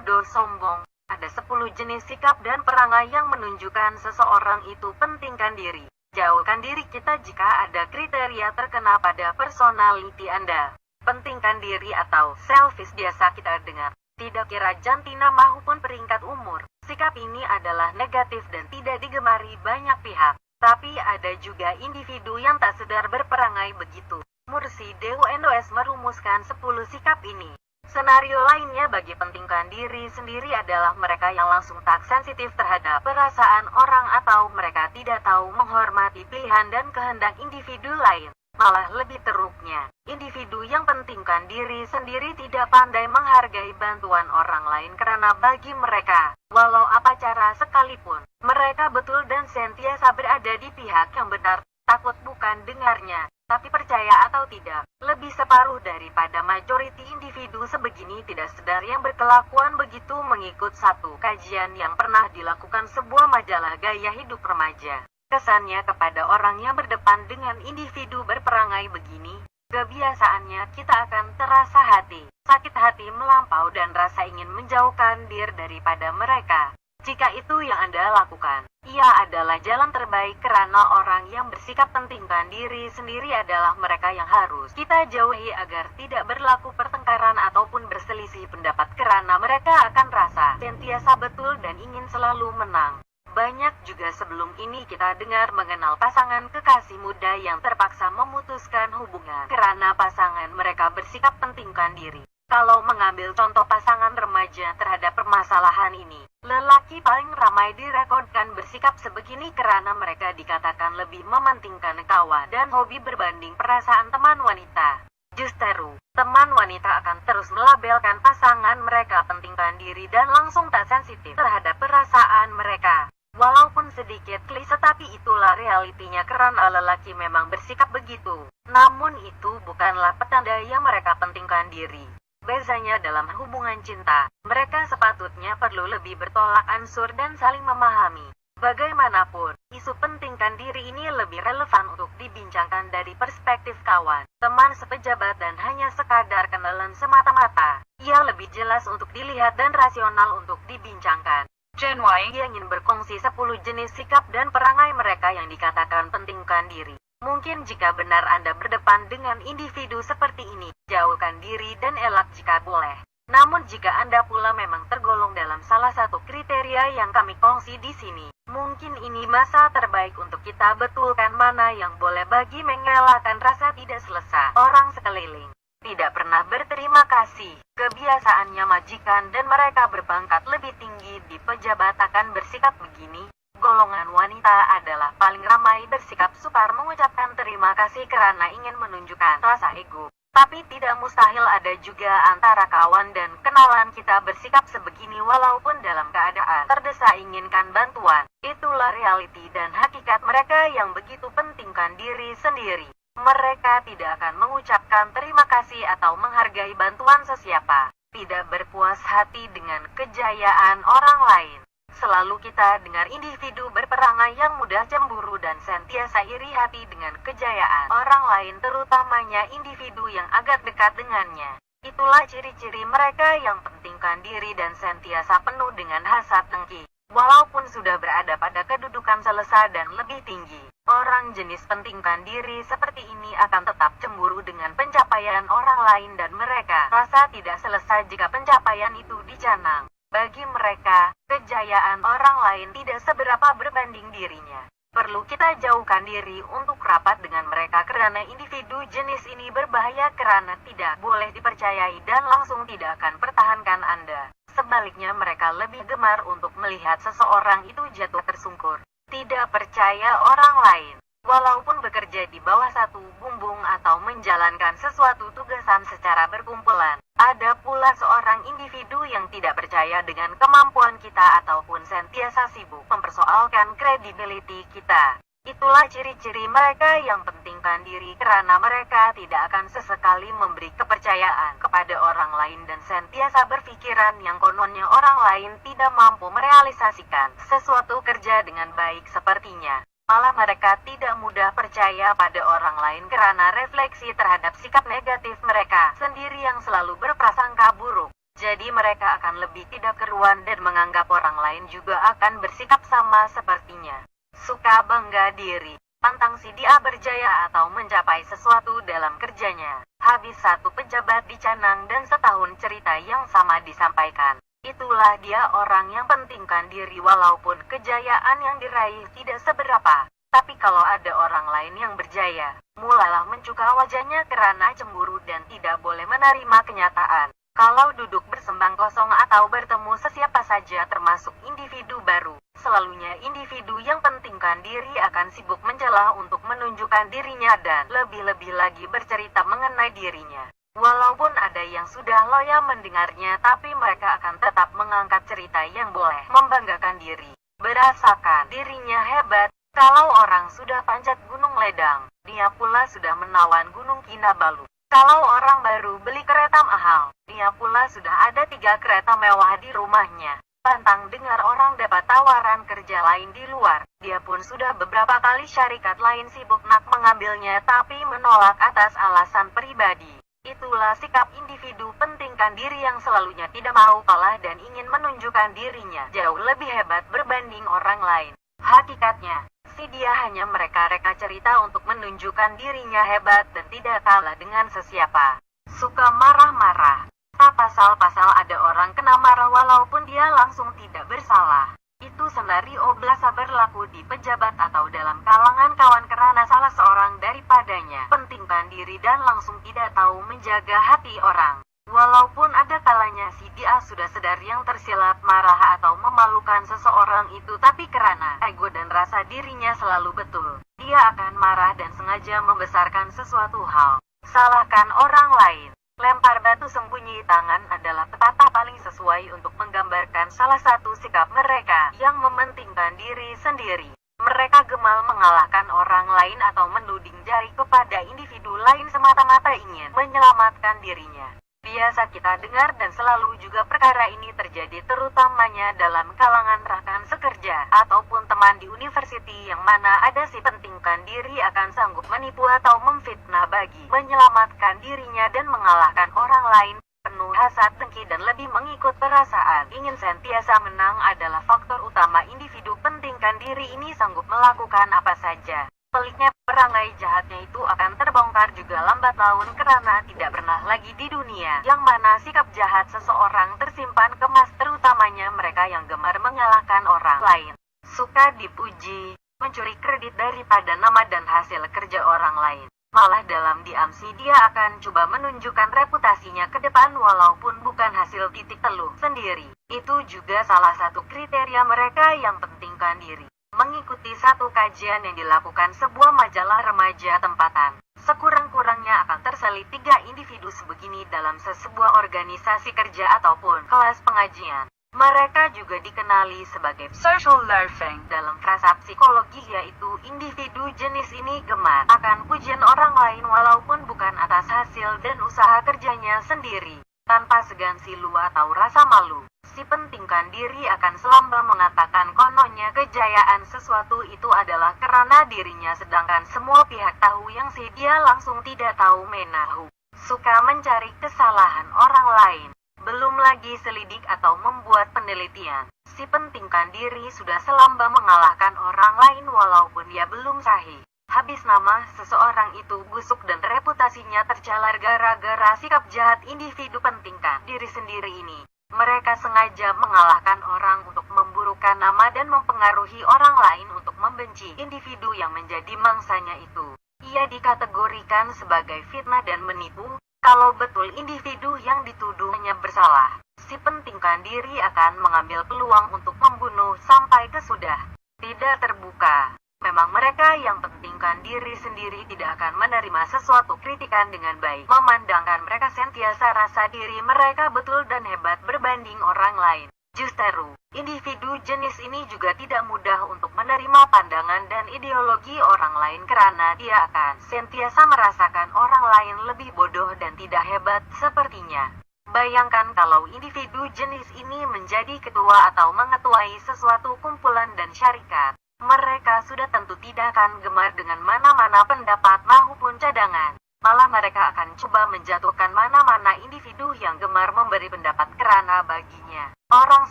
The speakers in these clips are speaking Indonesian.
bodoh, sombong. Ada 10 jenis sikap dan perangai yang menunjukkan seseorang itu pentingkan diri. Jauhkan diri kita jika ada kriteria terkena pada personality Anda. Pentingkan diri atau selfish biasa kita dengar. Tidak kira jantina maupun peringkat umur. Sikap ini adalah negatif dan tidak digemari banyak pihak. Tapi ada juga individu yang tak sedar berperangai begitu. Mursi DUNOS merumuskan 10 sikap ini. Senario lainnya bagi pentingkan diri sendiri adalah mereka yang langsung tak sensitif terhadap perasaan orang atau mereka tidak tahu menghormati pilihan dan kehendak individu lain. Malah lebih teruknya, individu yang pentingkan diri sendiri tidak pandai menghargai bantuan orang lain karena bagi mereka, walau apa cara sekalipun, mereka betul dan sentiasa berada di pihak yang benar, takut bukan dengarnya, tapi percaya atau tidak. Lebih separuh daripada majoriti individu sebegini tidak sedar yang berkelakuan begitu mengikut satu kajian yang pernah dilakukan sebuah majalah gaya hidup remaja. Kesannya kepada orang yang berdepan dengan individu berperangai begini, kebiasaannya kita akan terasa sakit hati melampau dan rasa ingin menjauhkan diri daripada mereka. Jika itu yang Anda lakukan, ia adalah jalan terbaik karena orang yang bersikap pentingkan diri sendiri adalah mereka yang harus kita jauhi agar tidak berlaku pertengkaran ataupun berselisih pendapat karena mereka akan rasa sentiasa betul dan ingin selalu menang. Banyak juga sebelum ini kita dengar mengenal pasangan kekasih muda yang terpaksa memutuskan hubungan karena pasangan mereka bersikap pentingkan diri. Kalau mengambil contoh pasangan remaja terhadap permasalahan ini, lelaki paling ramai direkodkan bersikap sebegini karena mereka dikatakan lebih mementingkan kawan dan hobi berbanding perasaan teman wanita. Justru, teman wanita akan terus melabelkan pasangan mereka pentingkan diri dan langsung tak sensitif terhadap perasaan mereka. Walaupun sedikit klise tapi itulah realitinya karena lelaki memang bersikap begitu. Namun itu bukanlah petanda yang mereka pentingkan diri. Biasanya dalam hubungan cinta, mereka sepatutnya perlu lebih bertolak ansur dan saling memahami. Bagaimanapun, isu pentingkan diri ini lebih relevan untuk dibincangkan dari perspektif kawan, teman sepejabat dan hanya sekadar kenalan semata-mata. Ia lebih jelas untuk dilihat dan rasional untuk dibincangkan. Gen Y ingin berkongsi 10 jenis sikap dan perangai mereka yang dikatakan pentingkan diri. Mungkin jika benar Anda berdepan dengan individu seperti ini, jauhkan diri dan elak jika boleh. Namun jika Anda pula memang tergolong dalam salah satu kriteria yang kami kongsi di sini, mungkin ini masa terbaik untuk kita betulkan mana yang boleh bagi mengelakkan rasa tidak selesa orang sekeliling. Tidak pernah berterima kasih, kebiasaannya majikan dan mereka berpangkat lebih tinggi di pejabat akan bersikap begini. Golongan wanita adalah paling ramai bersikap sukar mengucapkan terima kasih karena ingin menunjukkan rasa ego. Tapi tidak mustahil ada juga antara kawan dan kenalan kita bersikap sebegini walaupun dalam keadaan terdesak inginkan bantuan. Itulah realiti dan hakikat mereka yang begitu pentingkan diri sendiri. Mereka tidak akan mengucapkan terima kasih atau menghargai bantuan sesiapa. Tidak berpuas hati dengan kejayaan orang lain. Selalu kita dengar individu berperangai yang mudah cemburu dan sentiasa iri hati dengan kejayaan orang lain, terutamanya individu yang agak dekat dengannya. Itulah ciri-ciri mereka yang pentingkan diri dan sentiasa penuh dengan hasad dengki. Walaupun sudah berada pada kedudukan selesa dan lebih tinggi, orang jenis pentingkan diri seperti ini akan tetap cemburu dengan pencapaian orang lain dan mereka rasa tidak selesai jika pencapaian itu dicanang. Bagi mereka, kejayaan orang lain tidak seberapa berbanding dirinya. Perlu kita jauhkan diri untuk rapat dengan mereka karena individu jenis ini berbahaya karena tidak boleh dipercayai dan langsung tidak akan pertahankan Anda. Sebaliknya mereka lebih gemar untuk melihat seseorang itu jatuh tersungkur. Tidak percaya orang lain. Walaupun bekerja di bawah satu bumbung atau menjalankan sesuatu tugasan secara berkumpulan, ada pula seorang individu yang tidak percaya dengan kemampuan kita ataupun sentiasa sibuk mempersoalkan kredibiliti kita. Itulah ciri-ciri mereka yang pentingkan diri karena mereka tidak akan sesekali memberi kepercayaan kepada orang lain dan sentiasa berpikiran yang kononnya orang lain tidak mampu merealisasikan sesuatu kerja dengan baik sepertinya. Malah mereka tidak mudah percaya pada orang lain karena refleksi terhadap sikap negatif mereka sendiri yang selalu berprasangka buruk. Jadi mereka akan lebih tidak keruan dan menganggap orang lain juga akan bersikap sama sepertinya. Suka bangga diri, pantang si dia berjaya atau mencapai sesuatu dalam kerjanya. Habis satu pejabat dicanang dan setahun cerita yang sama disampaikan. Itulah dia orang yang pentingkan diri walaupun kejayaan yang diraih tidak seberapa. Tapi kalau ada orang lain yang berjaya, mulailah mencuka wajahnya karena cemburu dan tidak boleh menerima kenyataan. Kalau duduk bersembang kosong atau bertemu sesiapa saja termasuk individu baru, selalunya individu yang pentingkan diri akan sibuk mencela untuk menunjukkan dirinya dan lebih-lebih lagi bercerita mengenai dirinya. Walaupun ada yang sudah loyal mendengarnya, tapi mereka akan tetap mengangkat cerita yang boleh membanggakan diri. Berasakan dirinya hebat. Kalau orang sudah panjat Gunung Ledang, dia pula sudah menawan Gunung Kinabalu. Kalau orang baru beli kereta mahal, dia pula sudah ada 3 kereta mewah di rumahnya. Pantang dengar orang dapat tawaran kerja lain di luar, dia pun sudah beberapa kali syarikat lain sibuk nak mengambilnya tapi menolak atas alasan pribadi. Itulah sikap individu pentingkan diri yang selalunya tidak mau kalah dan ingin menunjukkan dirinya jauh lebih hebat berbanding orang lain. Hakikatnya, si dia hanya mereka-reka cerita untuk menunjukkan dirinya hebat dan tidak kalah dengan sesiapa. Suka marah-marah. Tak pasal-pasal ada orang kena marah walaupun dia langsung tidak bersalah. Itu senario biasa berlaku di pejabat atau dalam kalangan kawan karena salah seorang daripadanya pentingkan diri dan langsung tidak tahu menjaga hati orang. Walaupun ada kalanya si dia sudah sadar yang tersilap marah atau memalukan seseorang itu, tapi karena ego dan rasa dirinya selalu betul, dia akan marah dan sengaja membesarkan sesuatu hal. Salahkan orang lain. Lempar batu sembunyi tangan adalah pepatah paling sesuai untuk menggambarkan salah satu sikap mereka yang mementingkan diri sendiri. Mereka gemar mengalahkan orang lain atau menuding jari kepada individu lain semata-mata ingin menyelamatkan dirinya. Biasa kita dengar dan selalu juga perkara ini terjadi terutamanya dalam kalangan rekan sekerja ataupun teman di university yang mana ada si pentingkan diri akan sanggup menipu atau memfitnah bagi menyelamatkan dirinya dan mengalahkan orang lain. Penuh hasad dengki dan lebih mengikut perasaan ingin sentiasa menang adalah faktor utama individu pentingkan diri ini sanggup melakukan apa saja. Peliknya, perangai jahatnya itu akan terbongkar juga lambat laun karena tidak pernah lagi di dunia yang mana sikap jahat seseorang tersimpan kemas, terutamanya mereka yang gemar menyalahkan orang lain. Suka dipuji, mencuri kredit daripada nama dan hasil kerja orang lain. Malah dalam diam si dia akan coba menunjukkan reputasinya ke depan walaupun bukan hasil titik teluh sendiri. Itu juga salah satu kriteria mereka yang pentingkan diri. Mengikuti satu kajian yang dilakukan sebuah majalah remaja tempatan, sekurang-kurangnya akan terselip 3 individu sebegini dalam sebuah organisasi kerja ataupun kelas pengajian. Mereka juga dikenali sebagai social learning dalam frasa psikologi, yaitu individu jenis ini gemar akan pujian orang lain walaupun bukan atas hasil dan usaha kerjanya sendiri. Tanpa segan silu atau rasa malu, si pentingkan diri akan selalu mengatakan kononnya kejayaan sesuatu itu adalah karena dirinya, sedangkan semua pihak tahu yang si dia langsung tidak tahu menahu. Suka mencari kesalahan orang lain, belum lagi selidik atau membuat penelitian. Si pentingkan diri sudah selalu mengalahkan orang lain walaupun dia belum sahih. Habis nama seseorang itu busuk dan reputasinya tercelar gara-gara sikap jahat individu pentingkan diri sendiri ini. Mereka sengaja mengalahkan orang untuk memburukkan nama dan mempengaruhi orang lain untuk membenci individu yang menjadi mangsanya itu. Ia dikategorikan sebagai fitnah dan menipu. Kalau betul individu yang dituduh hanya bersalah, si pentingkan diri akan mengambil peluang untuk membunuh sampai kesudah tidak terbuka. Memang mereka yang pentingkan diri sendiri tidak akan menerima sesuatu kritikan dengan baik, memandangkan mereka sentiasa rasa diri mereka betul dan hebat berbanding orang lain. Justru, individu jenis ini juga tidak mudah untuk menerima pandangan dan ideologi orang lain karena dia akan sentiasa merasakan orang lain lebih bodoh dan tidak hebat sepertinya. Bayangkan kalau individu jenis ini menjadi ketua atau mengetuai sesuatu kumpulan dan syarikat. Mereka sudah tentu tidak akan gemar dengan mana-mana pendapat maupun cadangan Malah mereka akan coba menjatuhkan mana-mana individu yang gemar memberi pendapat karena baginya orang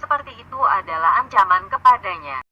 seperti itu adalah ancaman kepadanya.